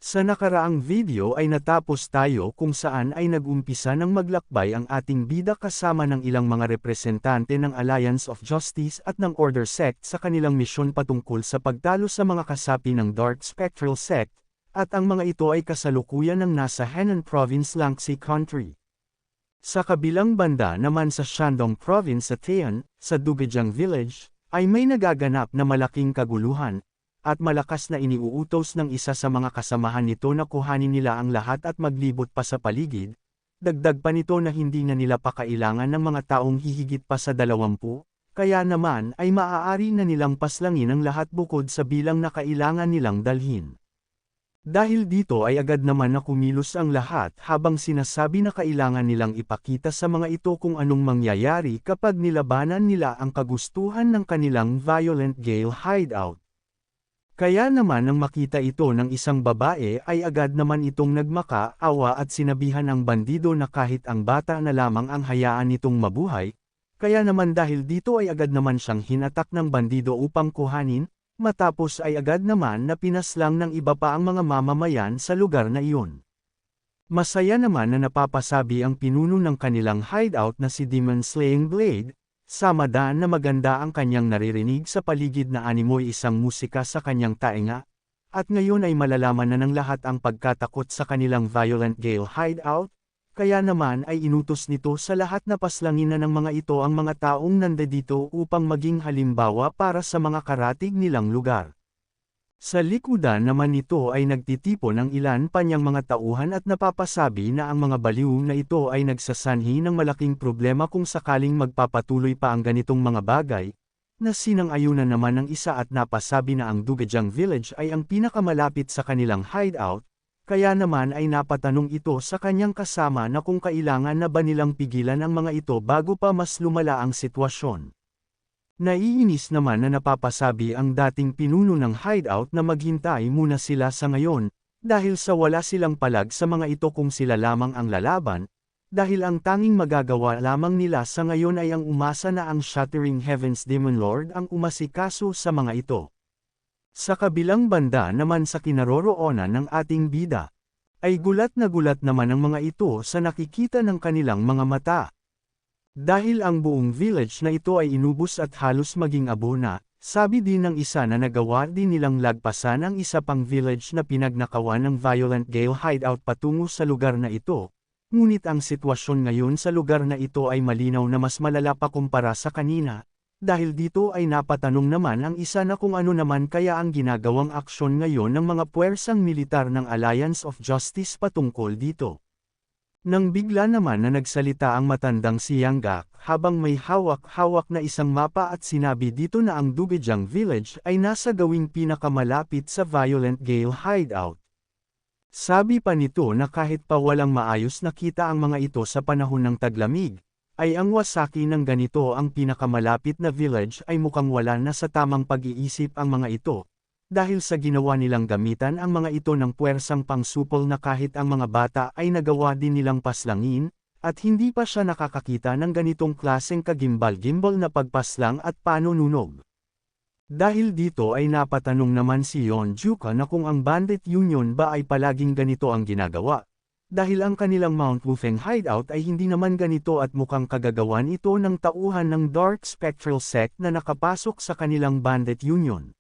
Sa nakaraang video ay natapos tayo kung saan ay nag-umpisa ng maglakbay ang ating bida kasama ng ilang mga representante ng Alliance of Justice at ng Order Sect sa kanilang misyon patungkol sa pagtalo sa mga kasapi ng Dark Spectral Sect, at ang mga ito ay kasalukuyan ng nasa Henan Province, Langxi Country. Sa kabilang banda naman sa Shandong Province sa Taean, sa Dugejang Village, ay may nagaganap na malaking kaguluhan, at malakas na iniuutos ng isa sa mga kasamahan nito na kuhanin nila ang lahat at maglibot pa sa paligid. Dagdag pa nito na hindi na nila pakailangan ng mga taong hihigit pa sa 20, kaya naman ay maaari na nilang paslangin ang lahat bukod sa bilang na kailangan nilang dalhin. Dahil dito ay agad naman na kumilos ang lahat habang sinasabi na kailangan nilang ipakita sa mga ito kung anong mangyayari kapag nilabanan nila ang kagustuhan ng kanilang Violent Gale hideout. Kaya naman nang makita ito ng isang babae ay agad naman itong nagmaka-awa at sinabihan ang bandido na kahit ang bata na lamang ang hayaan nitong mabuhay, kaya naman dahil dito ay agad naman siyang hinatak ng bandido upang kuhanin, matapos ay agad naman na pinaslang ng iba pa ang mga mamamayan sa lugar na iyon. Masaya naman na napapasabi ang pinuno ng kanilang hideout na si Demon Slaying Blade, sama daan na maganda ang kanyang naririnig sa paligid na animoy isang musika sa kanyang tainga, at ngayon ay malalaman na ng lahat ang pagkatakot sa kanilang Violent Gale hideout, kaya naman ay inutos nito sa lahat na paslangin na ng mga ito ang mga taong nandito upang maging halimbawa para sa mga karatig nilang lugar. Sa likudan naman nito ay nagtitipon ang ilan pa niyang mga tauhan at napapasabi na ang mga baliw na ito ay nagsasanhi ng malaking problema kung sakaling magpapatuloy pa ang ganitong mga bagay, na sinang-ayunan naman ng isa at napasabi na ang Dugejang Village ay ang pinakamalapit sa kanilang hideout, kaya naman ay napatanong ito sa kanyang kasama na kung kailangan na ba nilang pigilan ang mga ito bago pa mas lumala ang sitwasyon. Naiinis naman na napapasabi ang dating pinuno ng hideout na maghintay muna sila sa ngayon, dahil sa wala silang palag sa mga ito kung sila lamang ang lalaban, dahil ang tanging magagawa lamang nila sa ngayon ay ang umasa na ang Shattering Heavens Demon Lord ang umasikaso sa mga ito. Sa kabilang banda naman sa kinaroroonan ng ating bida, ay gulat naman ang mga ito sa nakikita ng kanilang mga mata. Dahil ang buong village na ito ay inubos at halos maging abo na, sabi din ng isa na nagawa din nilang lagpasan ang isa pang village na pinagnakawan ng Violent Gale hideout patungo sa lugar na ito, ngunit ang sitwasyon ngayon sa lugar na ito ay malinaw na mas malala pa kumpara sa kanina. Dahil dito ay napatanong naman ang isa na kung ano naman kaya ang ginagawang aksyon ngayon ng mga puwersang militar ng Alliance of Justice patungkol dito. Nang bigla naman na nagsalita ang matandang si Yanggak habang may hawak-hawak na isang mapa at sinabi dito na ang Dugejang Village ay nasa gawing pinakamalapit sa Violent Gale hideout. Sabi pa nito na kahit pa walang maayos nakita ang mga ito sa panahon ng taglamig, ay ang Wasaki ng ganito ang pinakamalapit na village ay mukhang wala na sa tamang pag-iisip ang mga ito, dahil sa ginawa nilang gamitan ang mga ito ng puwersang pangsupol na kahit ang mga bata ay nagawa din nilang paslangin, at hindi pa siya nakakakita ng ganitong klaseng kagimbal-gimbal na pagpaslang at panununog. Dahil dito ay napatanong naman si Yeonjuka na kung ang Bandit Union ba ay palaging ganito ang ginagawa. Dahil ang kanilang Mount Wufeng hideout ay hindi naman ganito at mukhang kagagawan ito ng tauhan ng Dark Spectral Sect na nakapasok sa kanilang Bandit Union.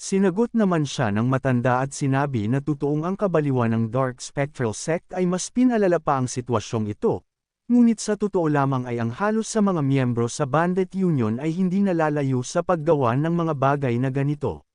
Sinagot naman siya ng matanda at sinabi na totoong ang kabaliwan ng Dark Spectral Sect ay mas pinalala pa ang sitwasyong ito, ngunit sa totoo lamang ay ang halos sa mga miyembro sa Bandit Union ay hindi nalalayo sa paggawa ng mga bagay na ganito.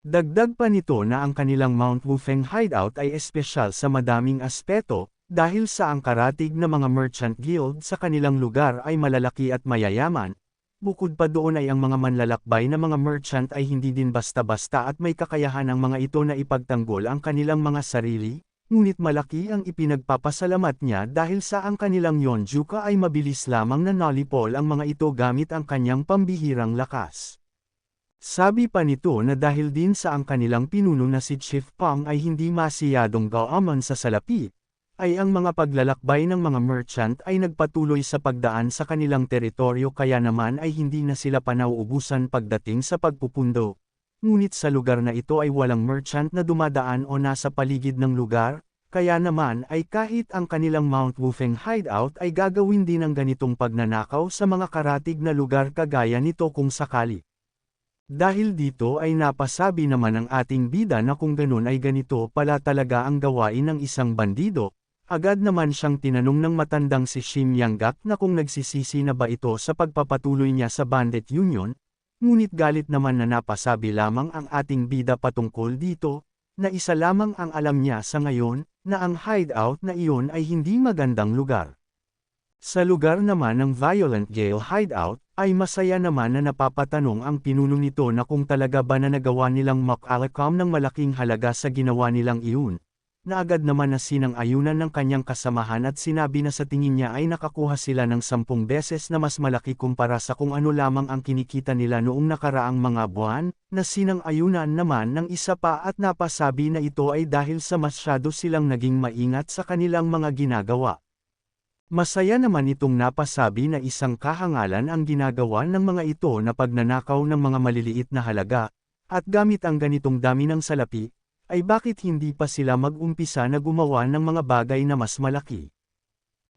Dagdag pa nito na ang kanilang Mount Wufeng hideout ay espesyal sa madaming aspeto, dahil sa ang karatig na mga merchant guild sa kanilang lugar ay malalaki at mayayaman. Bukod pa doon ay ang mga manlalakbay na mga merchant ay hindi din basta-basta at may kakayahan ang mga ito na ipagtanggol ang kanilang mga sarili, ngunit malaki ang ipinagpapasalamat niya dahil sa ang kanilang Yeonjuka ay mabilis lamang na nalipol ang mga ito gamit ang kanyang pambihirang lakas. Sabi pa nito na dahil din sa ang kanilang pinuno na si Chief Pang ay hindi masiyadong gaaman sa salapi, ay ang mga paglalakbay ng mga merchant ay nagpatuloy sa pagdaan sa kanilang teritoryo kaya naman ay hindi na sila panauubusan pagdating sa pagpupundo. ngunit sa lugar na ito ay walang merchant na dumadaan o nasa paligid ng lugar, kaya naman ay kahit ang kanilang Mount Wufeng hideout ay gagawin din ang ganitong pagnanakaw sa mga karatig na lugar kagaya nito kung sakali. Dahil dito ay napasabi naman ng ating bida na kung ganun ay ganito pala talaga ang gawain ng isang bandido, agad naman siyang tinanong ng matandang si Shim Yanggak na kung nagsisisi na ba ito sa pagpapatuloy niya sa bandit union, ngunit galit naman na napasabi lamang ang ating bida patungkol dito, na isa lamang ang alam niya sa ngayon, na ang hideout na iyon ay hindi magandang lugar. Sa lugar naman ng Violent Gale hideout, ay masaya naman na napapatanong ang pinuno nito na kung talaga ba na nagawa nilang makalakam ng malaking halaga sa ginawa nilang iyon, na agad naman na sinang-ayunan ng kanyang kasamahan at sinabi na sa tingin niya ay nakakuha sila ng 10 beses na mas malaki kumpara sa kung ano lamang ang kinikita nila noong nakaraang mga buwan, na sinang-ayunan naman ng isa pa at napasabi na ito ay dahil sa masyado silang naging maingat sa kanilang mga ginagawa. Masaya naman itong napasabi na isang kahangalan ang ginagawa ng mga ito na pagnanakaw ng mga maliliit na halaga, at gamit ang ganitong dami ng salapi, ay bakit hindi pa sila mag-umpisa na gumawa ng mga bagay na mas malaki.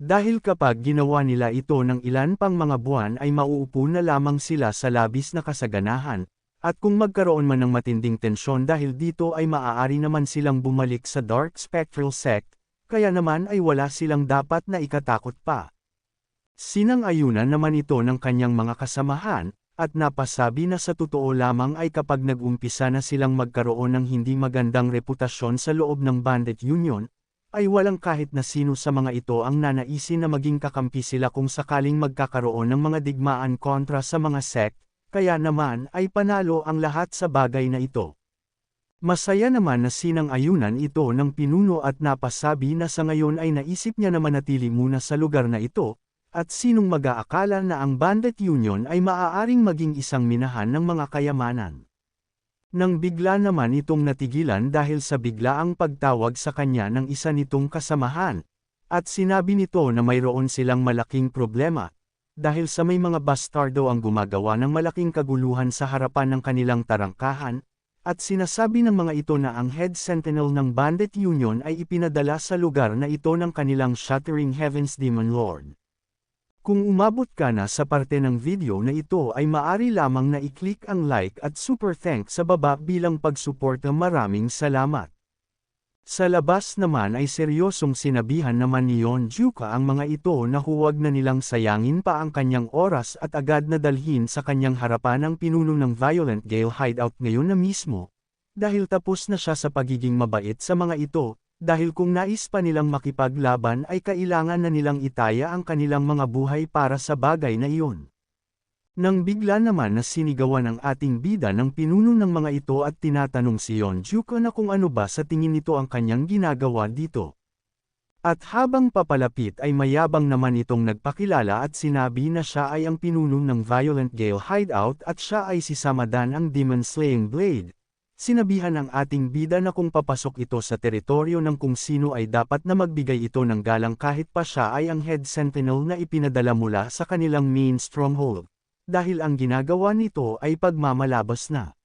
Dahil kapag ginawa nila ito ng ilan pang mga buwan ay mauupo na lamang sila sa labis na kasaganahan, at kung magkaroon man ng matinding tensyon dahil dito ay maaari naman silang bumalik sa Dark Spectral Sect, kaya naman ay wala silang dapat na ikatakot pa. Sinang-ayunan naman ito ng kanyang mga kasamahan, at napasabi na sa totoo lamang ay kapag nag-umpisa na silang magkaroon ng hindi magandang reputasyon sa loob ng bandit union, ay walang kahit na sino sa mga ito ang nanaisin na maging kakampi sila kung sakaling magkakaroon ng mga digmaan kontra sa mga sect, kaya naman ay panalo ang lahat sa bagay na ito. Masaya naman na sinang-ayunan ito ng pinuno at napasabi na sa ngayon ay naisip niya na manatili muna sa lugar na ito, at sinong mag-aakala na ang bandit union ay maaaring maging isang minahan ng mga kayamanan. Nang bigla naman itong natigilan dahil sa biglaang pagtawag sa kanya ng isa nitong kasamahan, at sinabi nito na mayroon silang malaking problema, dahil sa may mga bastardo ang gumagawa ng malaking kaguluhan sa harapan ng kanilang tarangkahan, at sinasabi ng mga ito na ang head sentinel ng bandit union ay ipinadala sa lugar na ito ng kanilang Shattering Heavens Demon Lord. Kung umabot ka na sa parte ng video na ito ay maaari lamang na i-click ang like at super thanks sa baba bilang pagsuporta. Maraming salamat. Sa labas naman ay seryosong sinabihan naman ni Yonjuka ang mga ito na huwag na nilang sayangin pa ang kanyang oras at agad na dalhin sa kanyang harapan ang pinuno ng Violent Gale hideout ngayon na mismo, dahil tapos na siya sa pagiging mabait sa mga ito, dahil kung nais pa nilang makipaglaban ay kailangan na nilang itaya ang kanilang mga buhay para sa bagay na iyon. Nang bigla naman na sinigawan ang ating bida ng pinuno ng mga ito at tinatanong si Yonjuka na kung ano ba sa tingin nito ang kanyang ginagawa dito. At habang papalapit ay mayabang naman itong nagpakilala at sinabi na siya ay ang pinuno ng Violent Gale hideout at siya ay si Samadan ang Demon Slaying Blade. Sinabihan ang ating bida na kung papasok ito sa teritoryo ng kung sino ay dapat na magbigay ito ng galang kahit pa siya ay ang head sentinel na ipinadala mula sa kanilang main stronghold. Dahil ang ginagawa nito ay pagmamalabas na.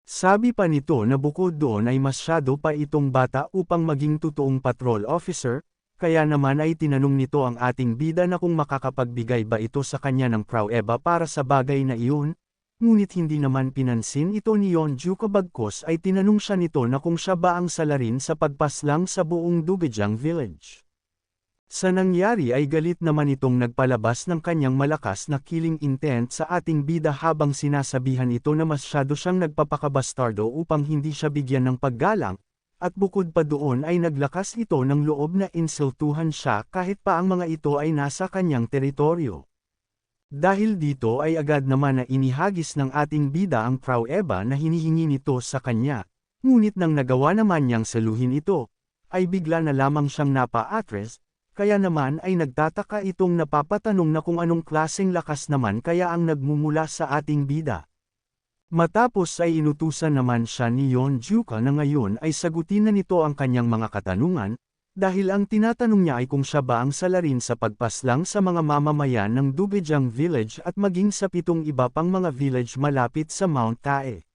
Sabi pa nito na bukod doon ay masyado pa itong bata upang maging totoong patrol officer, kaya naman ay tinanong nito ang ating bida na kung makakapagbigay ba ito sa kanya ng pruweba para sa bagay na iyon, ngunit hindi naman pinansin ito ni Yonjuka bagkos ay tinanong siya nito na kung siya ba ang salarin sa pagpaslang sa buong Dugejang Village. Sa nangyari ay galit naman itong nagpalabas ng kanyang malakas na killing intent sa ating bida habang sinasabihan ito na masyado siyang nagpapakabastardo upang hindi siya bigyan ng paggalang, at bukod pa doon ay naglakas ito ng loob na insultuhan siya kahit pa ang mga ito ay nasa kanyang teritoryo. Dahil dito ay agad naman na inihagis ng ating bida ang pruweba na hinihingi nito sa kanya, ngunit nang nagawa naman niyang saluhin ito, ay bigla na lamang siyang napa-atras. Kaya naman ay nagtataka itong napapatanong na kung anong klaseng lakas naman kaya ang nagmumula sa ating bida. Matapos ay inutusan naman siya ni Yonjuka na ngayon ay sagutin na nito ang kanyang mga katanungan, dahil ang tinatanong niya ay kung siya ba ang salarin sa pagpaslang sa mga mamamayan ng Dugejang Village at maging sa 7 iba pang mga village malapit sa Mount Tae.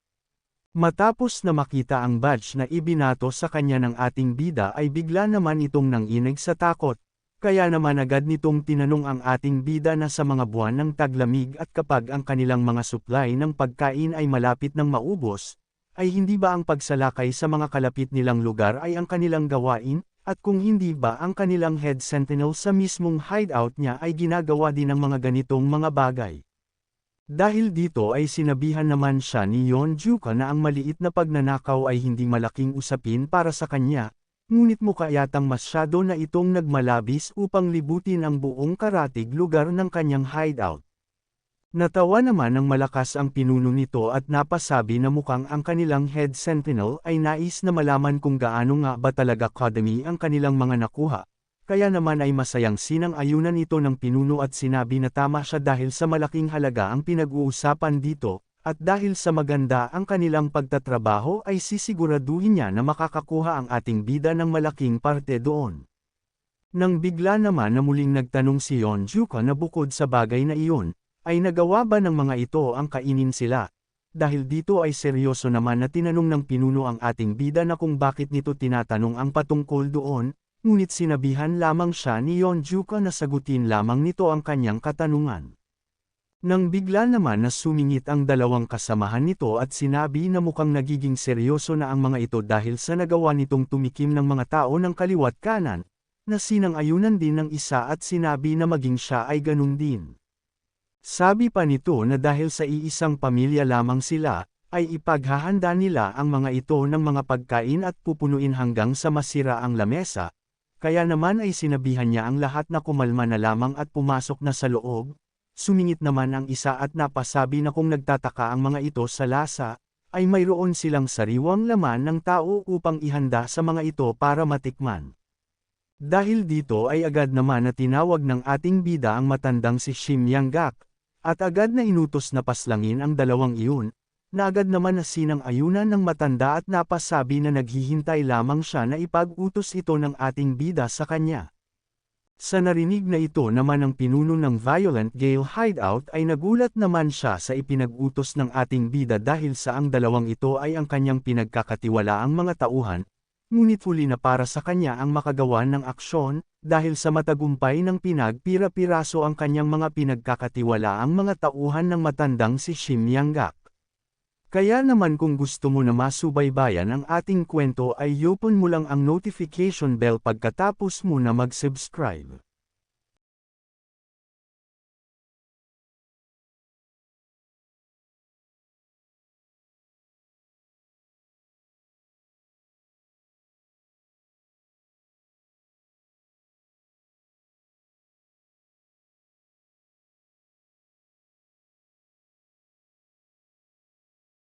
Matapos na makita ang badge na ibinato sa kanya ng ating bida ay bigla naman itong nanginig sa takot. Kaya naman agad nitong tinanong ang ating bida na sa mga buwan ng taglamig at kapag ang kanilang mga supply ng pagkain ay malapit ng maubos, ay hindi ba ang pagsalakay sa mga kalapit nilang lugar ay ang kanilang gawain, at kung hindi ba ang kanilang head sentinel sa mismong hideout niya ay ginagawa din ng mga ganitong mga bagay. Dahil dito ay sinabihan naman siya ni Yeonjuka na ang maliit na pagnanakaw ay hindi malaking usapin para sa kanya, ngunit mukha yatang masyado na itong nagmalabis upang libutin ang buong karatig lugar ng kanyang hideout. Natawa naman ng malakas ang pinuno nito at napasabi na mukhang ang kanilang head sentinel ay nais na malaman kung gaano nga ba talaga kadami ang kanilang mga nakuha. Kaya naman ay masayang sinang-ayunan ito ng pinuno at sinabi na tama siya dahil sa malaking halaga ang pinag-uusapan dito, at dahil sa maganda ang kanilang pagtatrabaho ay sisiguraduhin niya na makakakuha ang ating bida ng malaking parte doon. Nang bigla naman na muling nagtanong si Yeonjuka na bukod sa bagay na iyon, ay nagawa ba ng mga ito ang kainin sila? Dahil dito ay seryoso naman na tinanong ng pinuno ang ating bida na kung bakit nito tinatanong ang patungkol doon, ngunit sinabihan lamang siya ni Yeonjuka na sagutin lamang nito ang kanyang katanungan. Nang bigla naman na sumingit ang dalawang kasamahan nito at sinabi na mukhang nagiging seryoso na ang mga ito dahil sa nagawa nitong tumikim ng mga tao ng kaliwat kanan, na sinang-ayunan din ng isa at sinabi na maging siya ay ganun din. Sabi pa nito na dahil sa iisang pamilya lamang sila, ay ipaghahanda nila ang mga ito ng mga pagkain at pupunuin hanggang sa masira ang lamesa, kaya naman ay sinabihan niya ang lahat na kumalma na lamang at pumasok na sa loob. Sumingit naman ang isa at napasabi na kung nagtataka ang mga ito sa lasa, ay mayroon silang sariwang laman ng tao upang ihanda sa mga ito para matikman. Dahil dito ay agad naman na tinawag ng ating bida ang matandang si Shim Yanggak, at agad na inutos na paslangin ang dalawang iyon, na agad naman na sinang-ayunan ng matanda at napasabi na naghihintay lamang siya na ipag-utos ito ng ating bida sa kanya. Sa narinig na ito naman ng pinuno ng Violent Gale Hideout ay nagulat naman siya sa ipinag-utos ng ating bida dahil sa ang dalawang ito ay ang kanyang pinagkakatiwalaang mga tauhan, ngunit huli na para sa kanya ang makagawa ng aksyon, dahil sa matagumpay ng pinagpira-piraso ang kanyang mga pinagkakatiwalaang mga tauhan ng matandang si Shim Yanggak. Kaya naman kung gusto mo na masubaybayan ang ating kwento ay i-open mo lang ang notification bell pagkatapos mo na mag-subscribe.